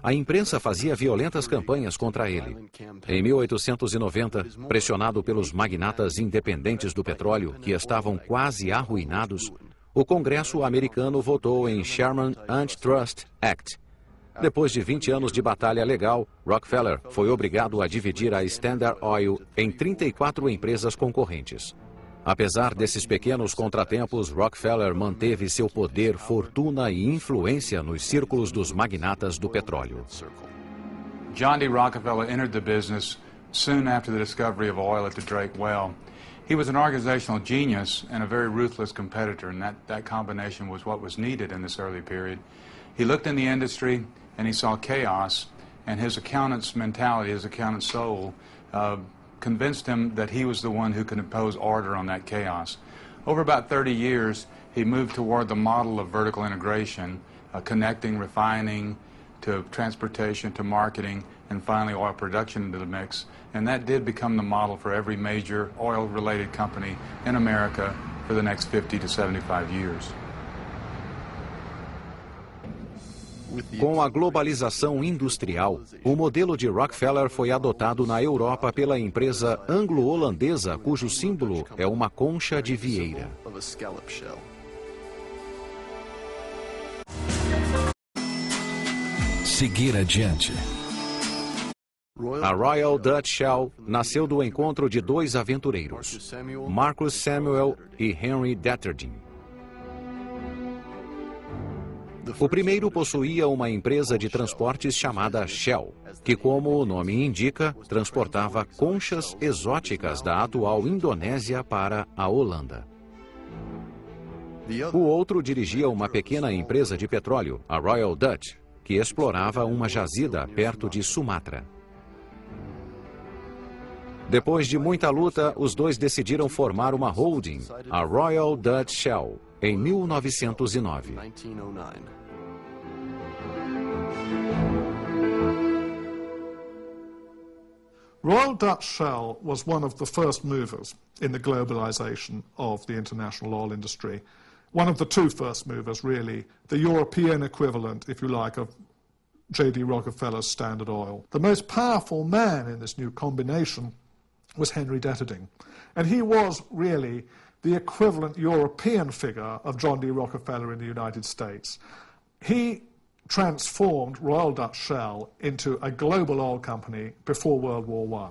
A imprensa fazia violentas campanhas contra ele. Em 1890, pressionado pelos magnatas independentes do petróleo, que estavam quase arruinados, o Congresso americano votou em Sherman Antitrust Act. Depois de 20 anos de batalha legal, Rockefeller foi obrigado a dividir a Standard Oil em 34 empresas concorrentes. Apesar desses pequenos contratempos, Rockefeller manteve seu poder, fortuna e influência nos círculos dos magnatas do petróleo. John D. Rockefeller entered the business soon after the discovery of oil at the Drake well. He was an organizational genius and a very ruthless competitor, and that combination was what was needed in this early period. He looked in the industry and he saw chaos, and his accountant's mentality, his accountant's soul, convinced him that he was the one who could impose order on that chaos. Over about 30 years, he moved toward the model of vertical integration, connecting refining to transportation to marketing and finally oil production into the mix. And that did become the model for every major oil-related company in America for the next 50 to 75 years. Com a globalização industrial, o modelo de Rockefeller foi adotado na Europa pela empresa anglo-holandesa, cujo símbolo é uma concha de vieira. Seguir adiante. A Royal Dutch Shell nasceu do encontro de dois aventureiros, Marcus Samuel e Henry Detterding. O primeiro possuía uma empresa de transportes chamada Shell, que, como o nome indica, transportava conchas exóticas da atual Indonésia para a Holanda. O outro dirigia uma pequena empresa de petróleo, a Royal Dutch, que explorava uma jazida perto de Sumatra. Depois de muita luta, os dois decidiram formar uma holding, a Royal Dutch Shell, em 1909. Royal Dutch Shell was one of the first movers in the globalization of the international oil industry. One of the two first movers, really, the European equivalent, if you like, of J.D. Rockefeller's Standard Oil. The most powerful man in this new combination was Henry Detterding. And he was really the equivalent European figure of John D. Rockefeller in the United States. He transformed Royal Dutch Shell into a global oil company before World War I.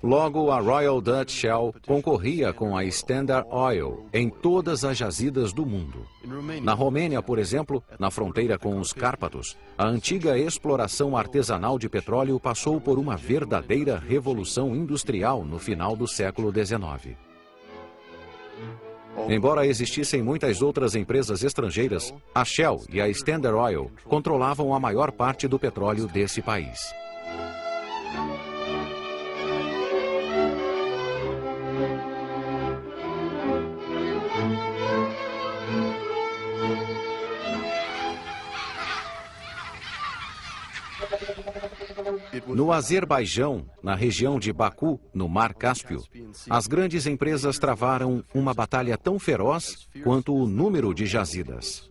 Logo, a Royal Dutch Shell concorria com a Standard Oil em todas as jazidas do mundo. Na Romênia, por exemplo, na fronteira com os Cárpatos, a antiga exploração artesanal de petróleo passou por uma verdadeira revolução industrial no final do século XIX. Embora existissem muitas outras empresas estrangeiras, a Shell e a Standard Oil controlavam a maior parte do petróleo desse país. No Azerbaijão, na região de Baku, no Mar Cáspio, as grandes empresas travaram uma batalha tão feroz quanto o número de jazidas.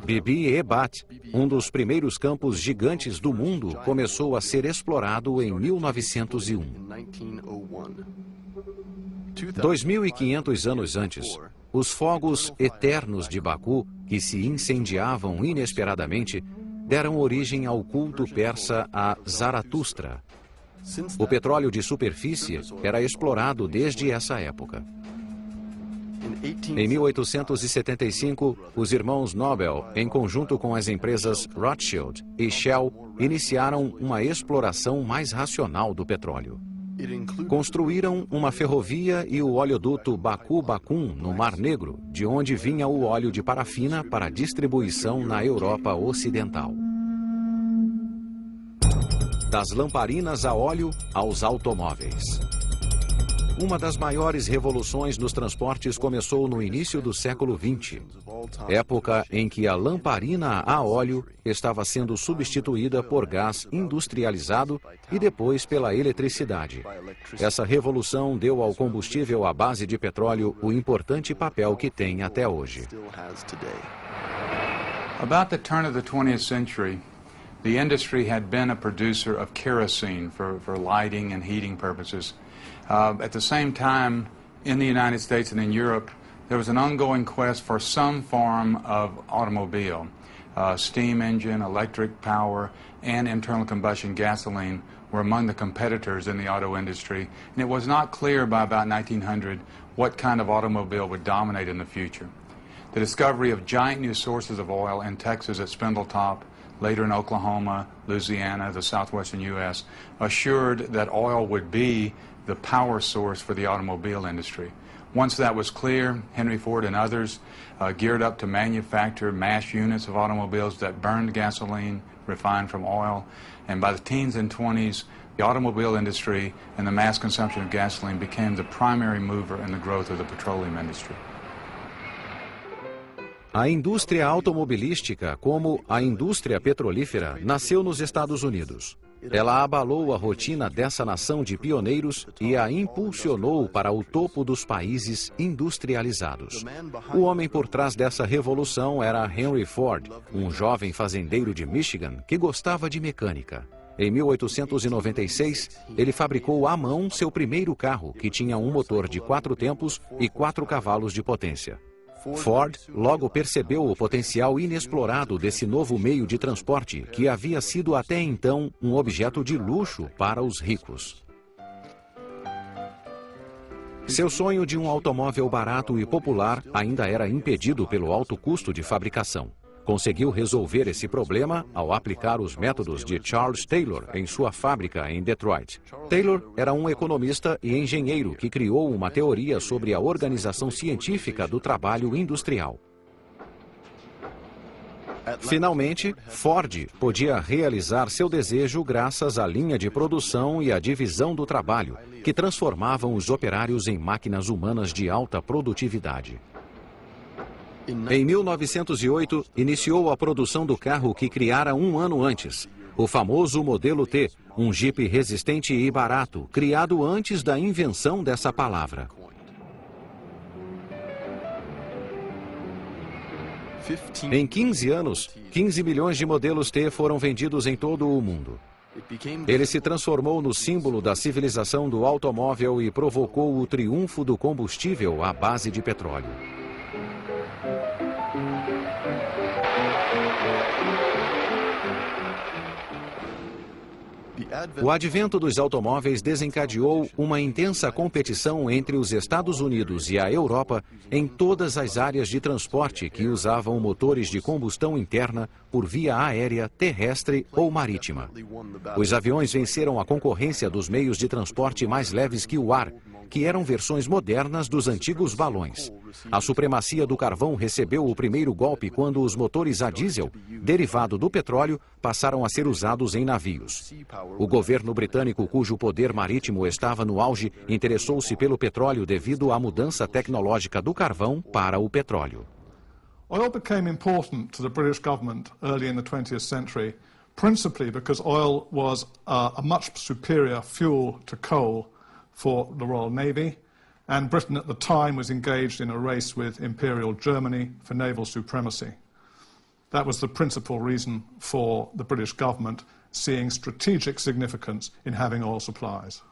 Bibi-Ebat, um dos primeiros campos gigantes do mundo, começou a ser explorado em 1901. 2.500 anos antes, os fogos eternos de Baku, que se incendiavam inesperadamente, deram origem ao culto persa a Zaratustra. O petróleo de superfície era explorado desde essa época. Em 1875, os irmãos Nobel, em conjunto com as empresas Rothschild e Shell, iniciaram uma exploração mais racional do petróleo. Construíram uma ferrovia e o oleoduto Baku-Bakun no Mar Negro, de onde vinha o óleo de parafina para distribuição na Europa Ocidental. Das lamparinas a óleo aos automóveis. Uma das maiores revoluções nos transportes começou no início do século XX, época em que a lamparina a óleo estava sendo substituída por gás industrializado e depois pela eletricidade. Essa revolução deu ao combustível à base de petróleo o importante papel que tem até hoje. About the turn of the 20th century, the industry had been a producer of kerosene for lighting and heating purposes. At the same time, in the United States and in Europe, there was an ongoing quest for some form of automobile. Steam engine, electric power, and internal combustion gasoline were among the competitors in the auto industry, and it was not clear by about 1900 what kind of automobile would dominate in the future. The discovery of giant new sources of oil in Texas at Spindletop, later in Oklahoma, Louisiana, the southwestern U.S., assured that oil would be the power source for the automobile industry. Once that was clear, Henry Ford and others geared up to manufacture mass units of automobiles that burned gasoline refined from oil. And by the teens and 20s, the automobile industry and the mass consumption of gasoline became the primary mover in the growth of the petroleum industry. A indústria automobilística, como a indústria petrolífera, nasceu nos Estados Unidos. Ela abalou a rotina dessa nação de pioneiros e a impulsionou para o topo dos países industrializados. O homem por trás dessa revolução era Henry Ford, um jovem fazendeiro de Michigan que gostava de mecânica. Em 1896, ele fabricou à mão seu primeiro carro, que tinha um motor de 4 tempos e 4 cavalos de potência. Ford logo percebeu o potencial inexplorado desse novo meio de transporte, que havia sido até então um objeto de luxo para os ricos. Seu sonho de um automóvel barato e popular ainda era impedido pelo alto custo de fabricação. Conseguiu resolver esse problema ao aplicar os métodos de Charles Taylor em sua fábrica em Detroit. Taylor era um economista e engenheiro que criou uma teoria sobre a organização científica do trabalho industrial. Finalmente, Ford podia realizar seu desejo graças à linha de produção e à divisão do trabalho, que transformavam os operários em máquinas humanas de alta produtividade. Em 1908, iniciou a produção do carro que criara um ano antes, o famoso Modelo T, um Jeep resistente e barato, criado antes da invenção dessa palavra. Em 15 anos, 15 milhões de modelos T foram vendidos em todo o mundo. Ele se transformou no símbolo da civilização do automóvel e provocou o triunfo do combustível à base de petróleo. O advento dos automóveis desencadeou uma intensa competição entre os Estados Unidos e a Europa em todas as áreas de transporte que usavam motores de combustão interna por via aérea, terrestre ou marítima. Os aviões venceram a concorrência dos meios de transporte mais leves que o ar, que eram versões modernas dos antigos balões. A supremacia do carvão recebeu o primeiro golpe quando os motores a diesel, derivado do petróleo, passaram a ser usados em navios. O governo britânico, cujo poder marítimo estava no auge, interessou-se pelo petróleo devido à mudança tecnológica do carvão para o petróleo. Oil became important to the British government early in the 20th century, principally because oil was a much superior fuel to coal for the Royal Navy, and Britain at the time was engaged in a race with Imperial Germany for naval supremacy. That was the principal reason for the British government seeing strategic significance in having oil supplies.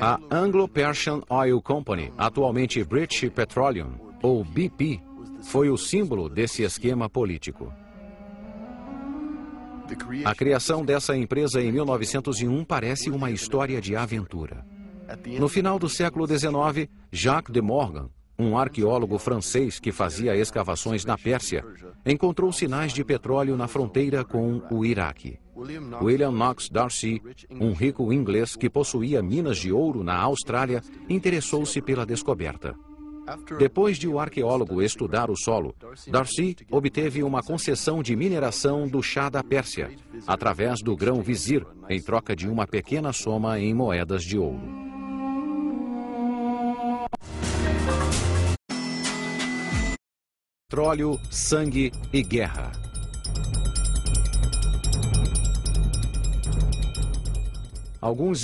A Anglo-Persian Oil Company, atualmente British Petroleum, ou BP, foi o símbolo desse esquema político. A criação dessa empresa em 1901 parece uma história de aventura. No final do século XIX, Jacques de Morgan, um arqueólogo francês que fazia escavações na Pérsia, encontrou sinais de petróleo na fronteira com o Iraque. William Knox D'Arcy, um rico inglês que possuía minas de ouro na Austrália, interessou-se pela descoberta. Depois de o arqueólogo estudar o solo, D'Arcy obteve uma concessão de mineração do Chá da Pérsia, através do grão vizir, em troca de uma pequena soma em moedas de ouro. Petróleo, sangue e guerra. Alguns